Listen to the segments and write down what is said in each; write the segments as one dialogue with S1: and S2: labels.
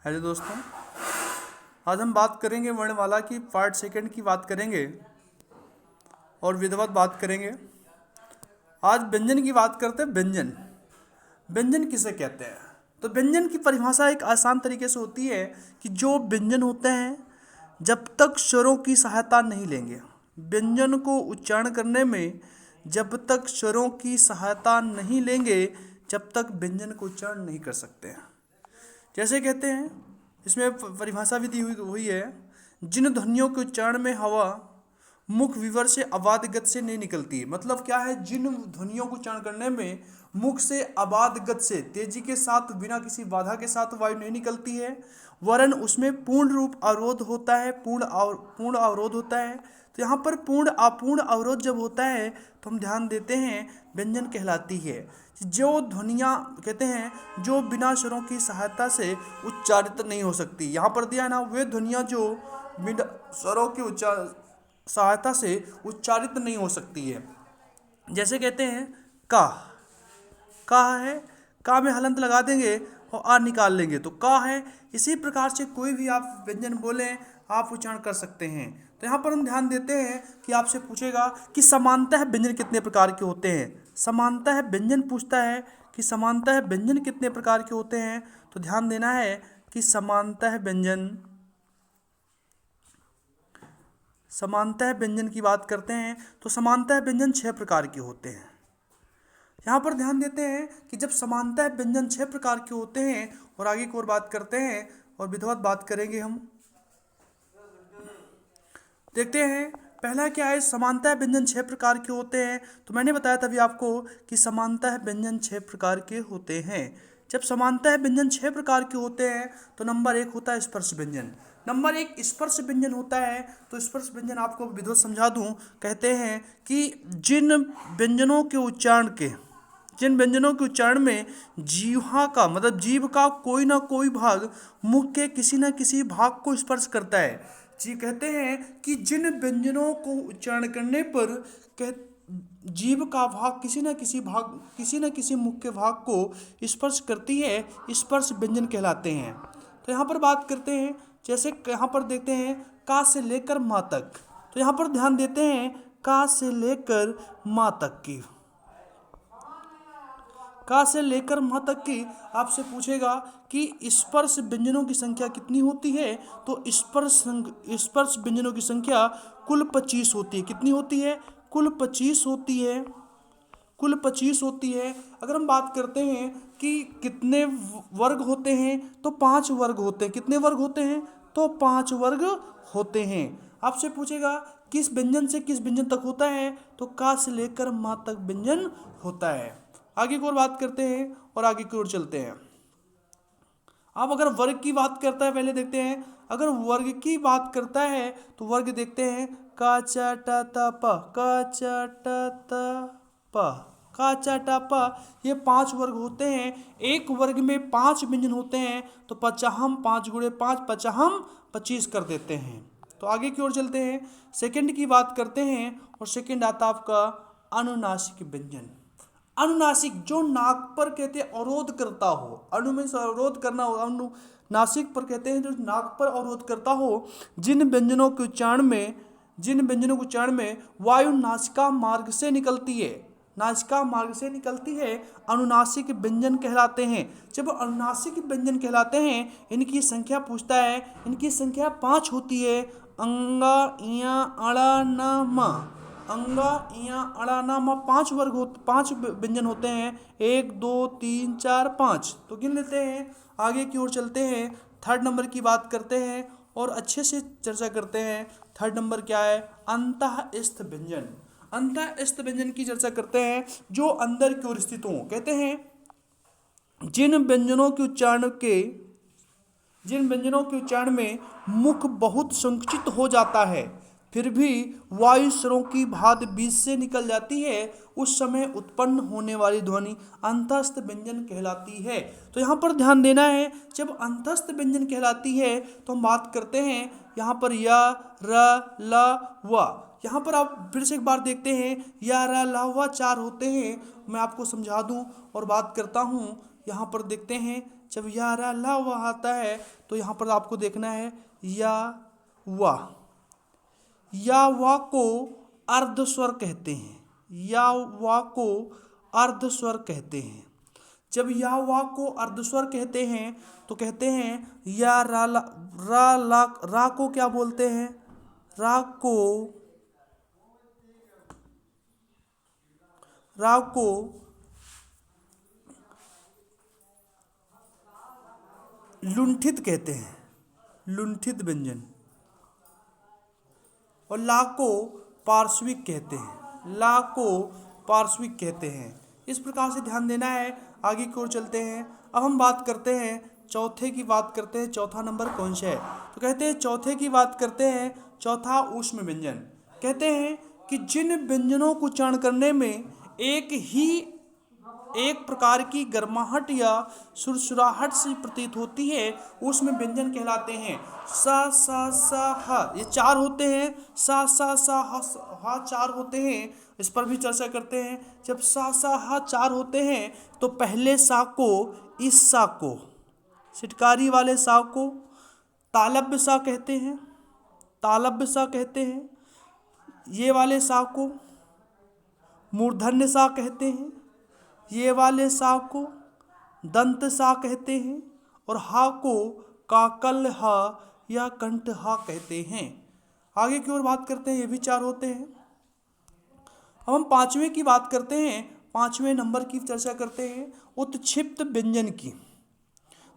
S1: Hello दोस्तों, आज हम बात करेंगे वर्णमाला की पार्ट सेकंड की बात करेंगे और विधिवत बात करेंगे। आज व्यंजन की बात करते हैं। व्यंजन व्यंजन किसे कहते हैं? तो व्यंजन की परिभाषा एक आसान तरीके से होती है कि जो व्यंजन होते हैं जब तक स्वरों की सहायता नहीं लेंगे, व्यंजन को उच्चारण करने में जब तक स्वरों की सहायता नहीं लेंगे, जब तक व्यंजन को उच्चारण नहीं कर सकते हैं। जैसे कहते हैं, इसमें परिभाषा भी दी हुई है, जिन ध्वनियों के उच्चारण में हवा मुख विवर से अबाध गति से नहीं निकलती है। मतलब क्या है? जिन ध्वनियों को उच्चारण करने में मुख से अबाध गति से तेजी के साथ बिना किसी बाधा के साथ वायु नहीं निकलती है, वरन उसमें पूर्ण रूप अवरोध होता है, पूर्ण अवरोध होता है। तो यहाँ पर पूर्ण अपूर्ण अवरोध जब होता है तो हम ध्यान देते हैं व्यंजन कहलाती है। जो ध्वनियाँ कहते हैं जो बिना स्वरों की सहायता से उच्चारित नहीं हो सकती। यहाँ पर दिया है ना, वे ध्वनियाँ जो बिना स्वरों की सहायता से उच्चारित नहीं हो सकती है। जैसे कहते हैं का है, का में हलंत लगा देंगे और आ निकाल लेंगे तो का है। इसी प्रकार से कोई भी आप व्यंजन बोलें, आप उच्चारण कर सकते हैं। तो यहाँ पर हम ध्यान देते हैं कि आपसे पूछेगा कि समानतः व्यंजन कितने प्रकार के होते हैं। समानतः व्यंजन पूछता है कि समानतः व्यंजन कितने प्रकार के होते हैं। तो ध्यान देना है कि समानतः व्यंजन की बात करते हैं तो समानतः व्यंजन 6 प्रकार के होते हैं। यहाँ पर ध्यान देते हैं कि जब समानतः व्यंजन 6 प्रकार के होते हैं, और आगे की ओर बात करते हैं और विधिवत बात करेंगे हम। देखते हैं पहला क्या है, समानतः व्यंजन 6 प्रकार के होते हैं। तो मैंने बताया था अभी आपको कि समानतः व्यंजन 6 प्रकार के होते हैं। जब समानतः व्यंजन 6 प्रकार के होते हैं तो नंबर 1 होता है स्पर्श व्यंजन। नंबर 1 स्पर्श व्यंजन होता है। तो स्पर्श व्यंजन आपको विधिवत समझा दूं। कहते हैं कि जिन व्यंजनों के उच्चारण में जीवा का मतलब जीभ का कोई ना कोई भाग मुख के किसी न किसी भाग को स्पर्श करता है। जी कहते हैं कि जिन व्यंजनों को उच्चारण करने पर जीभ का भाग किसी न किसी मुख के भाग को स्पर्श करती है, स्पर्श व्यंजन कहलाते हैं। तो यहाँ पर बात करते हैं, जैसे यहाँ पर देखते हैं का से लेकर माँ तक। तो यहाँ पर ध्यान देते हैं का से लेकर माँ तक की। का से लेकर माँ तक की आपसे पूछेगा कि स्पर्श व्यंजनों की संख्या कितनी होती है। तो स्पर्श व्यंजनों की संख्या कुल 25 होती है। कितनी होती है? कुल 25 होती है। कुल 25 होती है। अगर हम बात करते हैं कि कितने वर्ग होते हैं, तो 5 वर्ग होते हैं। कितने वर्ग होते हैं? तो 5 वर्ग होते हैं। आपसे पूछेगा किस व्यंजन से किस व्यंजन तक होता है। तो का से लेकर माँ तक व्यंजन होता है। आगे की ओर बात करते हैं और आगे की ओर चलते हैं। अब अगर वर्ग की बात करता है, पहले देखते हैं। अगर वर्ग की बात करता है तो वर्ग देखते हैं का चा टा ता प, का चा टा ता प, का चा टा प। ये 5 वर्ग होते हैं। एक वर्ग में 5 व्यंजन होते हैं। तो पचाहम 5 गुणे 5 पचाहम 25 कर देते हैं। तो आगे की ओर चलते हैं, सेकंड की बात करते हैं और सेकंड आता आपका अनुनासिक व्यंजन। अनुनासिक जो नाक पर कहते हैं अवरोध करता हो, अनु में अवरोध करना हो, अनुनासिक पर कहते हैं जो नाक पर अवरोध करता हो। जिन व्यंजनों के उच्चारण में वायु नासिका मार्ग से निकलती है, अनुनासिक व्यंजन कहलाते हैं। जब अनुनासिक व्यंजन कहलाते हैं, इनकी संख्या पूछता है। इनकी संख्या 5 होती है। अंगा इया अड़ा न म, अंगा इया अड़ा न म 5 व्यंजन होते हैं। 1 2 3 4 5। तो गिन लेते हैं। आगे की ओर चलते हैं, थर्ड नंबर की बात करते हैं और अच्छे से चर्चा करते हैं। थर्ड नंबर क्या है? अंतःस्थ व्यंजन। अंतःस्थ व्यंजन की चर्चा करते हैं जो अंदर की ओर स्थित हों। कहते हैं जिन व्यंजनों के उच्चारण में मुख बहुत संकुचित हो जाता है, फिर भी वायु स्वरों की भात बीच से निकल जाती है, उस समय उत्पन्न होने वाली ध्वनि अंतस्थ व्यंजन कहलाती है। तो यहाँ पर ध्यान देना है, जब अंतस्थ व्यंजन कहलाती है तो हम बात करते हैं यहाँ पर या र ल व। यहाँ पर आप फिर से एक बार देखते हैं, या र ल व 4 होते हैं। मैं आपको समझा दूं और बात करता हूँ। यहाँ पर देखते हैं जब या रा ला वाह आता है तो यहाँ पर आपको देखना है या वाह। या वा को अर्ध स्वर कहते हैं, या वा को अर्ध स्वर कहते हैं। जब या वा को अर्ध स्वर कहते हैं तो कहते हैं या रा ला, रा को क्या बोलते हैं, रा को लुंठित कहते हैं, लुंठित व्यंजन। और ला को पार्श्विक कहते हैं, ला को पार्श्विक कहते हैं। इस प्रकार से ध्यान देना है। आगे की ओर चलते हैं। अब हम बात करते हैं चौथे की बात करते हैं। चौथा नंबर कौन सा है तो कहते हैं चौथे की बात करते हैं। चौथा ऊष्म व्यंजन। कहते हैं कि जिन व्यंजनों को उच्चारण करने में एक प्रकार की गर्माहट या सुरसुराहट सी प्रतीत होती है उसमें व्यंजन कहलाते हैं। सा सा सा हा, ये चार होते हैं। सा सा सा हा चार होते हैं। इस पर भी चर्चा करते हैं। जब सा सा हा चार होते हैं तो पहले सा को, इस सा को, सिटकारी वाले सा को तालब्य सा कहते हैं, तालब्य सा कहते हैं। ये वाले सा को मूर्धन्य सा कहते हैं, ये वाले सा को दंत सा कहते हैं, और हा को काकल हा या कंठ हा कहते हैं। आगे की ओर बात करते हैं। ये भी चार होते हैं। अब हम पांचवें की बात करते हैं। पांचवें नंबर की चर्चा करते हैं उत्क्षिप्त व्यंजन की।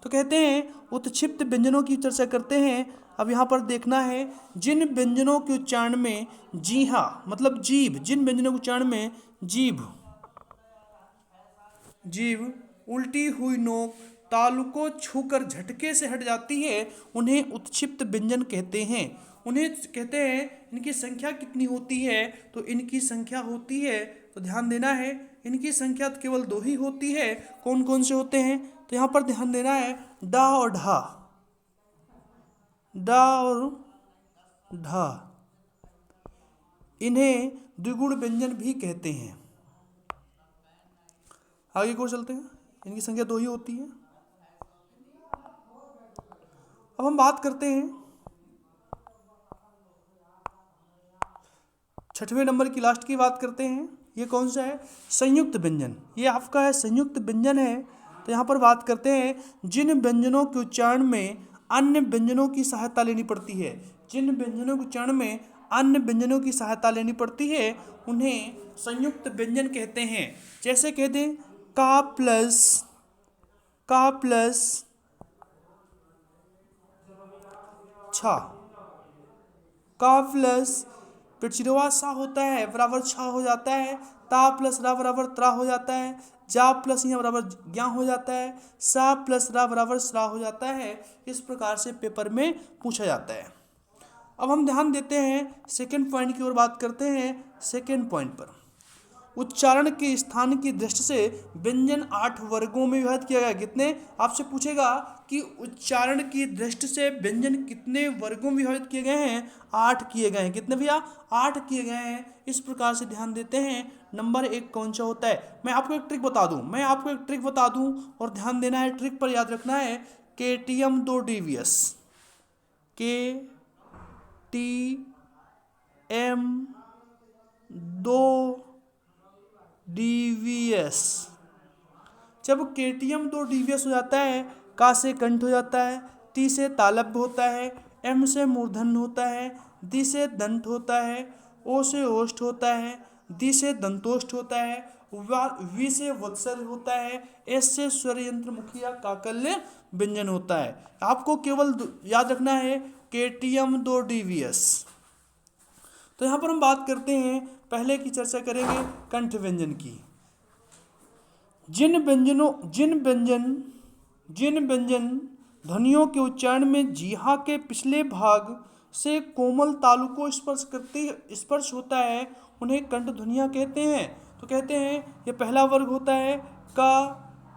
S1: तो कहते हैं उत्क्षिप्त व्यंजनों की चर्चा करते हैं। अब यहाँ पर देखना है जिन व्यंजनों के उच्चारण में जीहा मतलब जीभ, जिन व्यंजनों के उच्चारण में जीभ उल्टी हुई नोक तालु को छूकर झटके से हट जाती है उन्हें उत्क्षिप्त व्यंजन कहते हैं। उन्हें कहते हैं इनकी संख्या कितनी होती है तो इनकी संख्या होती है, तो ध्यान देना है, इनकी संख्या तो केवल दो ही होती है। कौन कौन से होते हैं तो यहाँ पर ध्यान देना है डा और ढा, डा और ढा, इन्हें द्विगुण व्यंजन भी कहते हैं। आगे को चलते हैं। इनकी संख्या दो ही होती है। अब हम बात करते हैं छठवें नंबर की, लास्ट की बात करते हैं। ये कौन सा है संयुक्त व्यंजन। ये आपका है संयुक्त व्यंजन है। तो यहाँ पर बात करते हैं जिन व्यंजनों के उच्चारण में अन्य व्यंजनों की सहायता लेनी पड़ती है, जिन व्यंजनों के उच्चारण में अन्य व्यंजनों की सहायता लेनी पड़ती है उन्हें संयुक्त व्यंजन कहते हैं। जैसे कहते हैं का प्लस छा, का प्लस पिछड़वा सा होता है बराबर छा हो जाता है, ता प्लस रा बराबर त्रा हो जाता है, जा प्लस यहाँ बराबर ज्ञा हो जाता है, सा प्लस रा बराबर स्रा हो जाता है। इस प्रकार से पेपर में पूछा जाता है। अब हम ध्यान देते हैं सेकंड पॉइंट की ओर बात करते हैं। सेकंड पॉइंट पर उच्चारण के स्थान की दृष्टि से व्यंजन 8 वर्गों में विभाजित किया गया। कितने आपसे पूछेगा कि उच्चारण की दृष्टि से व्यंजन कितने वर्गों में विभाजित किए गए हैं, 8 किए गए हैं। कितने भैया 8 किए गए हैं। इस प्रकार से ध्यान देते हैं। नंबर 1 कौन सा होता है, मैं आपको एक ट्रिक बता दूं और ध्यान देना है, ट्रिक पर याद रखना है। केटीएम दो डीवीएस, KTM दो डीवीएस। जब केटीएम दो डीवीएस हो जाता है, का से कंठ हो जाता है, टी से तालब्य होता है, एम से मूर्धन्य होता है, दी से दंत होता है, ओ से ओष्ठ होता है, दी से दंतोष्ठ होता है, वी से वत्सल होता है, एस से स्वर यंत्र मुखी या काकल्य व्यंजन होता है। आपको केवल याद रखना है केटीएम दो डीवीएस। तो यहाँ पर हम बात करते हैं, पहले की चर्चा करेंगे कंठ व्यंजन की। जिन व्यंजन ध्वनियों के उच्चारण में जीहा के पिछले भाग से कोमल तालु को स्पर्श होता है उन्हें कंठ ध्वनियाँ कहते हैं। तो कहते हैं ये पहला वर्ग होता है का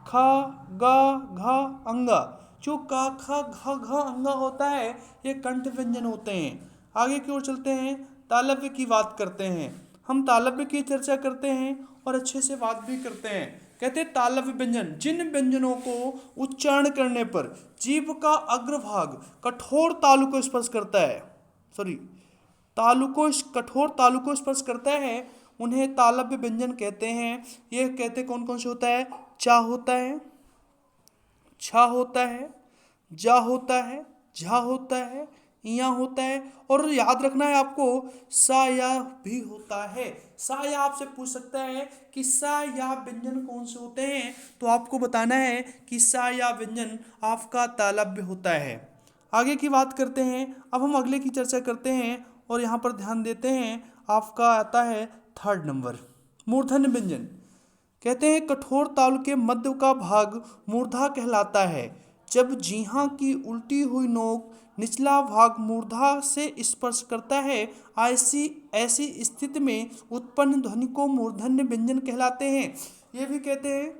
S1: खा गा घा अंगा। जो का खा घा घा अंगा होता है ये कंठ व्यंजन होते हैं। आगे की ओर चलते हैं, तालव्य की बात करते हैं। हम तालव्य की चर्चा करते हैं और अच्छे से बात भी करते हैं। कहते हैं तालव्य व्यंजन, जिन व्यंजनों को उच्चारण करने पर जीभ का अग्रभाग कठोर तालु को स्पर्श करता है, सॉरी कठोर तालु को स्पर्श करता है, उन्हें तालव्य व्यंजन कहते हैं। ये कहते कौन कौन से होता है? चा होता है, छा होता है, जा होता है, झा होता है, इया होता है, और याद रखना है आपको सा या भी होता है। सा या आपसे पूछ सकता है कि सा या व्यंजन कौन से होते हैं, तो आपको बताना है कि सा या व्यंजन आपका तालव्य होता है। आगे की बात करते हैं, अब हम अगले की चर्चा करते हैं और यहाँ पर ध्यान देते हैं। आपका आता है 3rd नंबर, मूर्धन्य व्यंजन। कहते हैं कठोर तालु के मध्य का भाग मूर्धा कहलाता है। जब जीहा की उल्टी हुई नोक निचला भाग मूर्धा से स्पर्श करता है, ऐसी स्थिति में उत्पन्न ध्वनि को मूर्धन्य व्यंजन कहलाते हैं। ये भी कहते हैं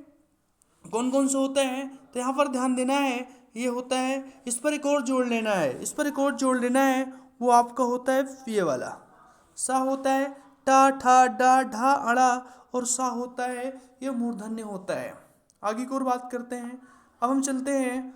S1: कौन कौन से होते हैं, तो यहाँ पर ध्यान देना है। ये होता है, इस पर एक और जोड़ लेना है, इस पर एक और जोड़ लेना है, वो आपका होता है ये वाला सा होता है, टा ठा डा ढा अड़ा, और सा होता है ये मूर्धन्य होता है। आगे की ओर बात करते हैं। अब हम चलते हैं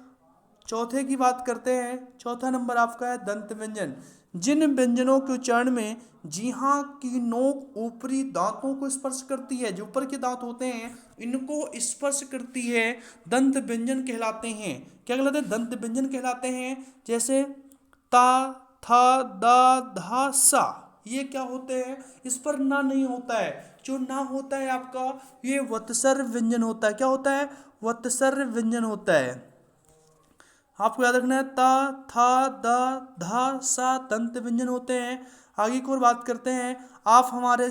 S1: चौथे की बात करते हैं। चौथा नंबर आपका है दंत व्यंजन। जिन व्यंजनों के उच्चारण में जीहा की नोक ऊपरी दांतों को स्पर्श करती है, जो ऊपर के दांत होते हैं इनको स्पर्श करती है, दंत व्यंजन कहलाते हैं। क्या कहलाते हैं? दंत व्यंजन कहलाते हैं। जैसे ता, था, दा, धा, सा, ये क्या होते हैं? इस पर ना नहीं होता है। जो ना होता है आपका ये वत्सर व्यंजन होता है। क्या होता है? वत्सर व्यंजन होता है। आपको याद रखना है ता, था, दा, धा, सा दंत व्यंजन होते हैं। आगे की ओर बात करते हैं। आप हमारे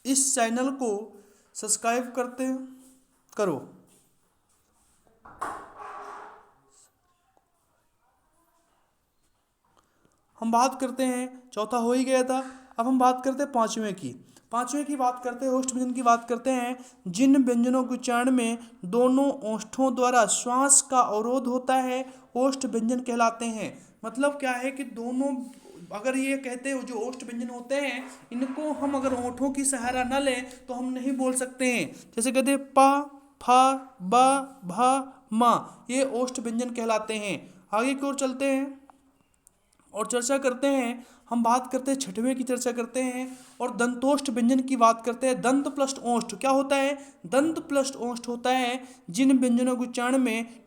S1: इस चैनल को सब्सक्राइब करो। हम बात करते हैं, चौथा हो ही गया था। अब हम बात करते हैं पांचवें की बात करते हैं, ओष्ठ व्यंजन की बात करते हैं। जिन व्यंजनों के उच्चारण में दोनों ओष्ठों द्वारा श्वास का अवरोध होता है, ओष्ठ व्यंजन कहलाते हैं। मतलब क्या है कि दोनों, अगर ये कहते हो जो ओष्ठ व्यंजन होते हैं इनको हम अगर ओंठों की सहारा न लें तो हम नहीं बोल सकते हैं। जैसे कहते हैं पा, फा, बा, भा, मा, ये ओष्ठ व्यंजन कहलाते हैं। आगे की ओर चलते हैं और चर्चा करते हैं। हम बात करते हैं, छठवें की चर्चा करते हैं और दंतोष्ठ व्यंजन की बात करते हैं। दंत प्लस ओष्ठ क्या होता है? दंत प्लस ओष्ठ होता है जिन व्यंजनों के उच्चारण में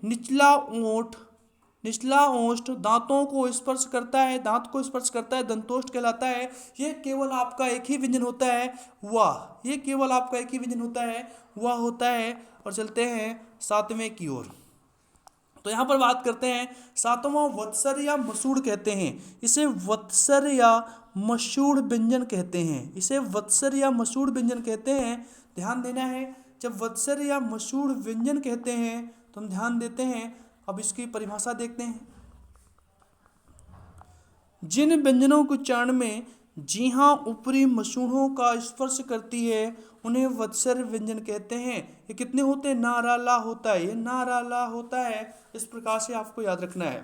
S1: निचला ओष्ठ दांतों को स्पर्श करता है, दांत को स्पर्श करता है, दंतोष्ठ कहलाता है। ये केवल आपका एक ही व्यंजन होता है, वाह। ये केवल आपका एक ही व्यंजन होता है, वाह होता है। और चलते हैं 7वें की ओर। तो यहाँ पर बात करते हैं 7वां वत्सर या मसूड़ कहते हैं। इसे वत्सर या मसूड़ व्यंजन कहते हैं। इसे वत्सर या मसूड़ व्यंजन कहते हैं। ध्यान देना है, जब वत्सर या मसूड़ व्यंजन कहते हैं तो हम ध्यान देते हैं। अब इसकी परिभाषा देखते हैं। जिन व्यंजनों के उच्चारण में जीहा ऊपरी मसूड़ों का स्पर्श करती है उन्हें वत्सर व्यंजन कहते हैं। ये कितने होते हैं? नारा ला होता है, ये नारा ला होता है। इस प्रकार से आपको याद रखना है।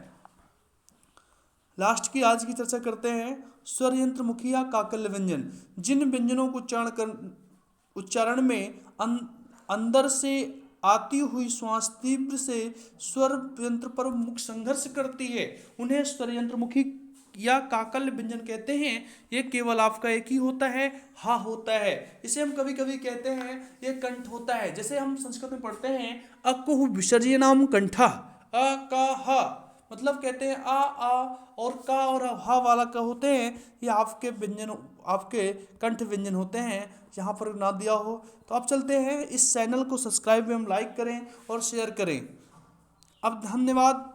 S1: लास्ट की आज की चर्चा करते हैं स्वर यंत्र मुखी या काकल्य व्यंजन। जिन व्यंजनों को उच्चारण में अंदर से आती हुई श्वास तीव्र से स्वर यंत्र पर मुख संघर्ष करती है उन्हें स्वर यंत्र मुखी या काकल्य व्यंजन कहते हैं। ये केवल आपका एक ही होता है, हा होता है। इसे हम कभी कभी कहते हैं ये कंठ होता है। जैसे हम संस्कृत में पढ़ते हैं अकुह विसर्जनाम कंठा, अ का हा, मतलब कहते हैं आ और का और हा वाला का होते हैं, ये आपके व्यंजन, आपके कंठ व्यंजन होते हैं। यहाँ पर ना दिया हो तो आप चलते हैं, इस चैनल को सब्सक्राइब एवं लाइक करें और शेयर करें। अब धन्यवाद।